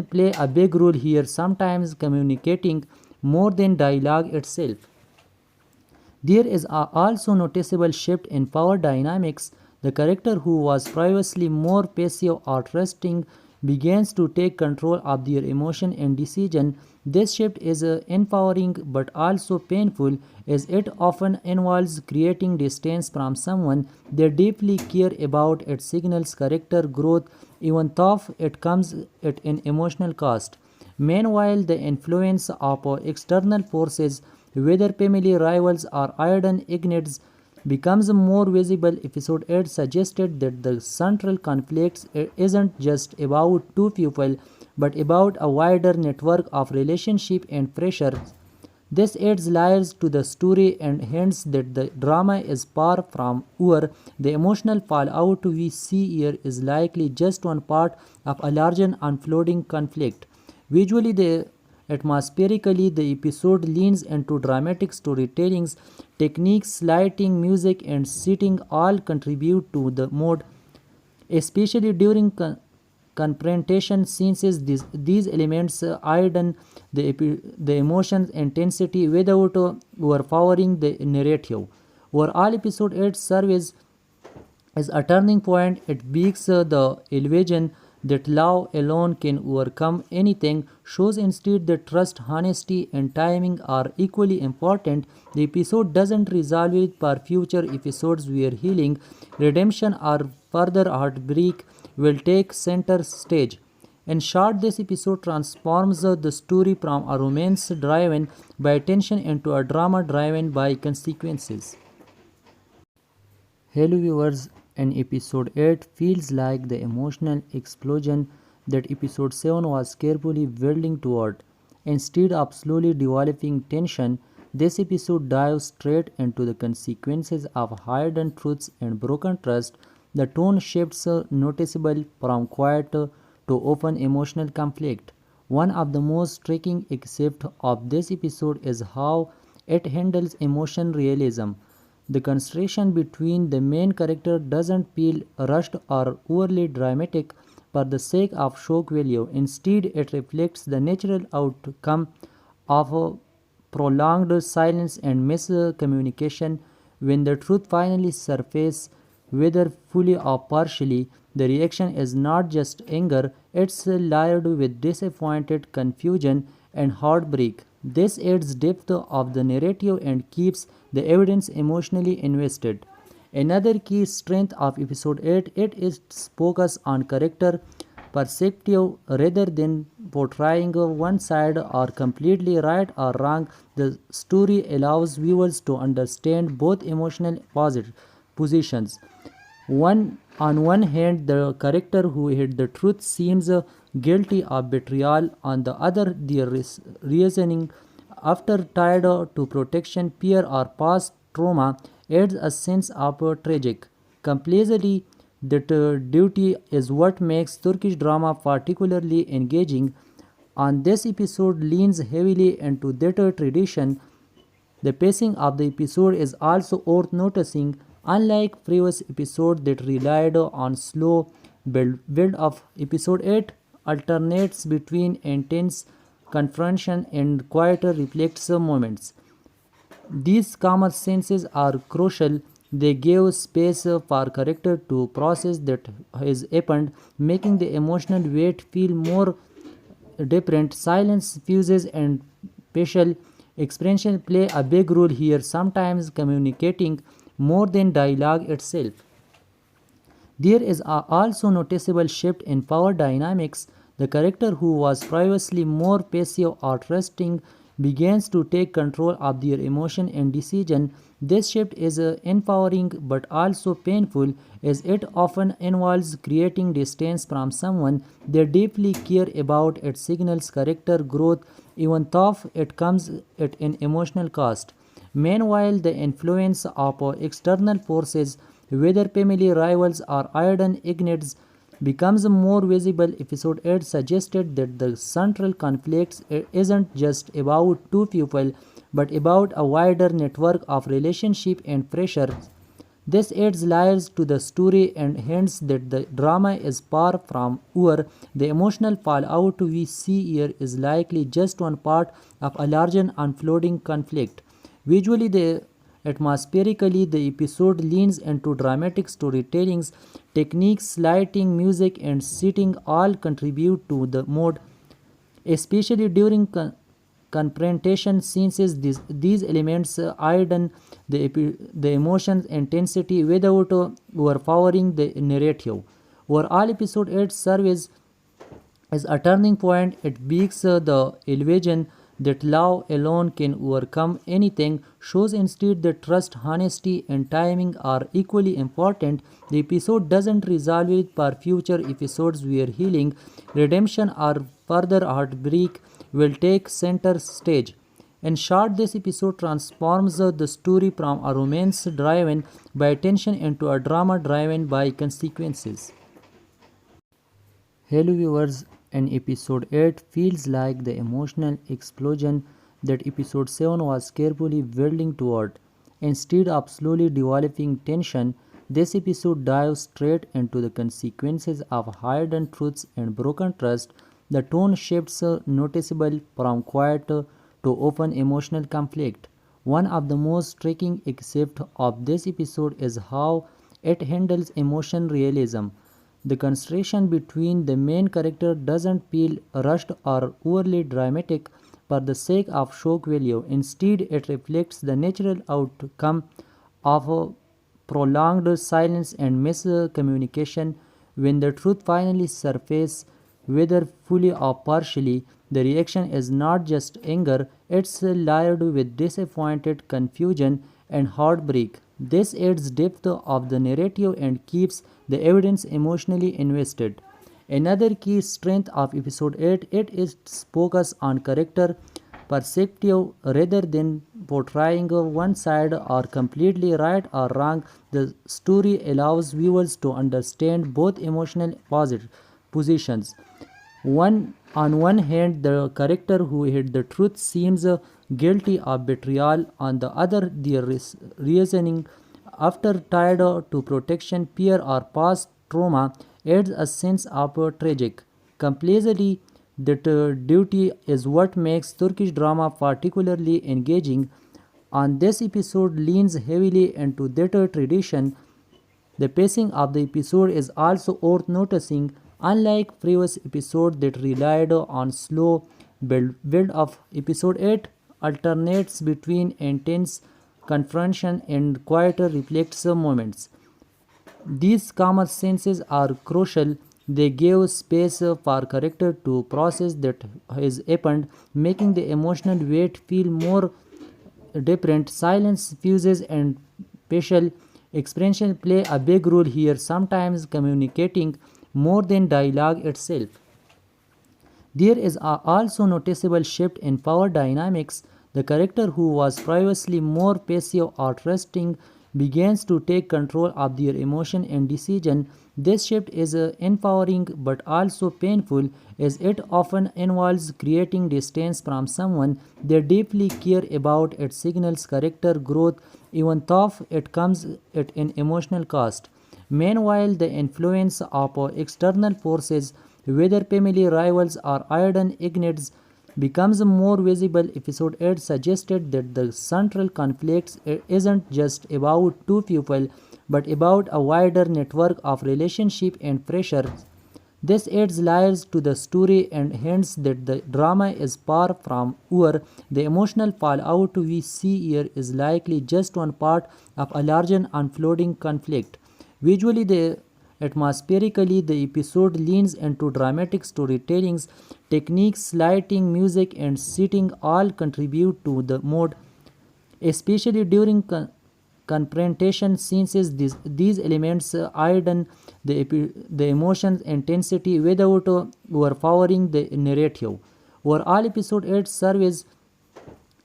play a big role here, sometimes communicating more than dialogue itself. There is also noticeable shift in power dynamics. The character who was previously more passive or trusting begins to take control of their emotion and decision. This shift is empowering but also painful, as it often involves creating distance from someone they deeply care about. It signals character growth, even though it comes at an emotional cost. Meanwhile, the influence of external forces, whether family rivals or iron ignites, becomes more visible. Episode 8 suggested that the central conflict isn't just about two people, but about a wider network of relationship and pressure. This adds layers to the story and hints that the drama is far from over. The emotional fallout we see here is likely just one part of a larger unfolding conflict. Visually, atmospherically, the episode leans into dramatic storytelling techniques, lighting, music, and setting all contribute to the mood, especially during confrontation scenes. These elements heighten the emotions intensity without overpowering the narrative. Overall, episode 8 serves as a turning point. It begs the illusion that love alone can overcome anything, shows instead that trust, honesty, and timing are equally important. The episode doesn't resolve it for future episodes where healing, redemption, or further heartbreak will take center stage. In short, this episode transforms the story from a romance driven by tension into a drama driven by consequences. Hello viewers, in episode 8 feels like the emotional explosion that episode 7 was carefully building toward. Instead of slowly developing tension, this episode dives straight into the consequences of hidden truths and broken trust. The tone shifts noticeable from quiet to open emotional conflict. One of the most striking aspects of this episode is how it handles emotion realism. The construction between the main character doesn't feel rushed or overly dramatic for the sake of shock value. Instead, it reflects the natural outcome of a prolonged silence and miscommunication. When the truth finally surfaces, whether fully or partially, the reaction is not just anger, it's layered with disappointed confusion and heartbreak. This adds depth of the narrative and keeps the audience emotionally invested. Another key strength of episode 8 it is its focus on character perspective rather than portraying one side or completely right or wrong. The story allows viewers to understand both emotional positions. On one hand, the character who hid the truth seems guilty of betrayal. On the other, their reasoning, after tied to protection, fear, or past trauma, adds a sense of tragic complexity. That duty is what makes Turkish drama particularly engaging. On this episode leans heavily into that tradition. The pacing of the episode is also worth noticing. Unlike previous episodes that relied on slow build of episode 8 alternates between intense confrontation and quieter reflexive moments. These calmer senses are crucial. They give space for character to process that has happened, making the emotional weight feel more different. Silence, fuses, and facial expression play a big role here, sometimes communicating more than dialogue itself. There is also noticeable shift in power dynamics. The character who was previously more passive or trusting begins to take control of their emotion and decision. This shift is empowering but also painful, as it often involves creating distance from someone they deeply care about. It signals character growth, even though it comes at an emotional cost. Meanwhile, the influence of external forces, whether family rivals or iron ignites, becomes more visible. Episode 8 suggested that the central conflict isn't just about two people, but about a wider network of relationship and pressure. This adds layers to the story and hints that the drama is far from over. The emotional fallout we see here is likely just one part of a larger unfolding conflict. Visually, atmospherically, the episode leans into dramatic storytelling techniques, lighting, music, and setting all contribute to the mood, especially during confrontation scenes. These elements heighten the emotions intensity without overpowering the narrative. Overall, episode 8 serves as a turning point. It breaks the illusion that love alone can overcome anything, shows instead that trust, honesty, and timing are equally important. The episode doesn't resolve it for future episodes where healing, redemption, or further heartbreak will take center stage. In short, this episode transforms the story from a romance driven by tension into a drama driven by consequences. Hello viewers, and episode 8 feels like the emotional explosion that episode 7 was carefully building toward. Instead of slowly developing tension, this episode dives straight into the consequences of hidden truths and broken trust. The tone shifts noticeable from quiet to open emotional conflict. One of the most striking aspects of this episode is how it handles emotion realism. The conversation between the main character doesn't feel rushed or overly dramatic for the sake of shock value. Instead, it reflects the natural outcome of a prolonged silence and miscommunication. When the truth finally surfaces, whether fully or partially, the reaction is not just anger, it's layered with disappointed confusion and heartbreak. This adds depth of the narrative and keeps the audience emotionally invested. Another key strength of episode 8 it is its focus on character perspective rather than portraying one side or completely right or wrong. The story allows viewers to understand both emotional positions. On one hand, the character who hid the truth seems guilty of betrayal. On the other, their reasoning, after tied to protection, fear, or past trauma, adds a sense of tragic complexity. That duty is what makes Turkish drama particularly engaging. On this episode leans heavily into that tradition. The pacing of the episode is also worth noticing. Unlike previous episodes that relied on slow build of episode 8 alternates between intense confrontation and quieter reflexive moments. These calmer senses are crucial. They give space for character to process that has happened, making the emotional weight feel more different. Silence, fuses, and facial expression play a big role here, sometimes communicating more than dialogue itself. There is also noticeable shift in power dynamics. The character who was previously more passive or trusting begins to take control of their emotion and decision. This shift is empowering but also painful, as it often involves creating distance from someone they deeply care about. It signals character growth, even though it comes at an emotional cost. Meanwhile, the influence of external forces, whether family rivals or hidden ignites, becomes more visible. Episode 8 suggested that the central conflict isn't just about two people, but about a wider network of relationship and pressure. This adds layers to the story and hints that the drama is far from over. The emotional fallout we see here is likely just one part of a larger unfolding conflict. Visually, atmospherically, the episode leans into dramatic storytelling techniques, lighting, music, and setting all contribute to the mood, especially during confrontation scenes. These elements heighten the emotions intensity without overpowering the narrative. Overall, episode 8 serves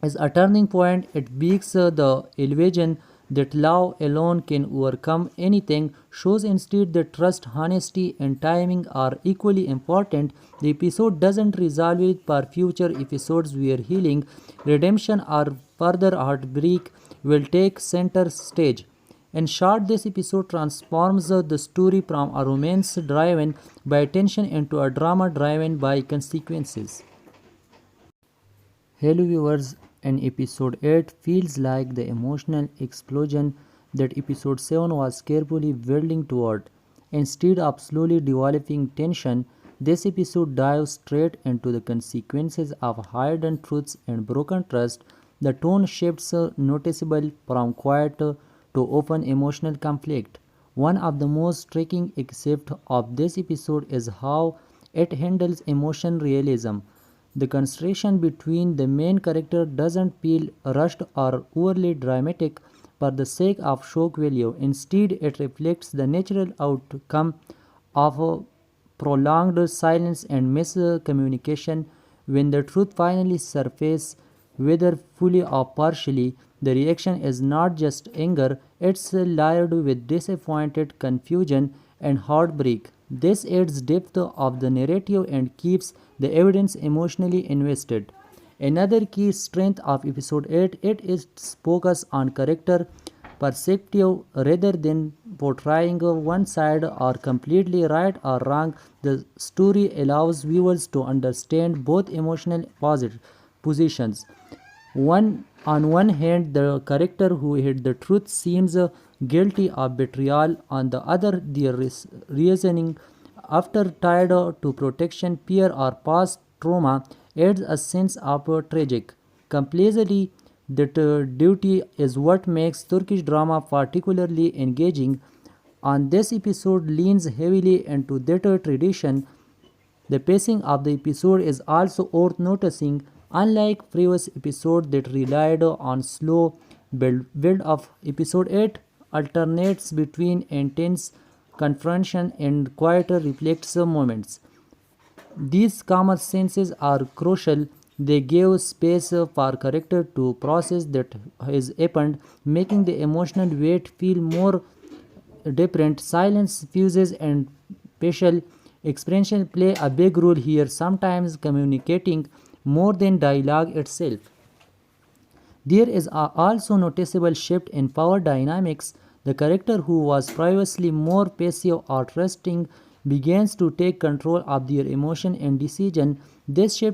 as a turning point. It breaks the illusion that love alone can overcome anything, shows instead that trust, honesty, and timing are equally important. The episode doesn't resolve it for future episodes where healing, redemption, or further heartbreak will take center stage. In short, this episode transforms the story from a romance driven by tension into a drama driven by consequences. Hello viewers, and episode 8 feels like the emotional explosion that episode 7 was carefully building toward. Instead of slowly developing tension, this episode dives straight into the consequences of hidden truths and broken trust. The tone shifts noticeable from quiet to open emotional conflict. One of the most striking aspects of this episode is how it handles emotion realism. The construction between the main character doesn't feel rushed or overly dramatic for the sake of shock value. Instead, it reflects the natural outcome of a prolonged silence and miscommunication. When the truth finally surfaces, whether fully or partially, the reaction is not just anger, it's layered with disappointed confusion and heartbreak. This adds depth of the narrative and keeps the evidence emotionally invested. Another key strength of episode 8 it is its focus on character perspective rather than portraying one side or completely right or wrong. The story allows viewers to understand both emotional positions. On one hand, the character who hid the truth seems guilty of betrayal. On the other, their reasoning, after tied to protection, fear, or past trauma, adds a sense of tragic complexity. That duty is what makes Turkish drama particularly engaging. On this episode leans heavily into that tradition. The pacing of the episode is also worth noticing. Unlike previous episodes that relied on slow build of episode 8 alternates between intense confrontation and quieter reflexive moments. These calmer senses are crucial. They give space for character to process that has happened, making the emotional weight feel more different. Silence, fuses, and facial expression play a big role here, sometimes communicating more than dialogue itself. There is also noticeable shift in power dynamics. The character who was previously more passive or trusting begins to take control of their emotion and decision. This shift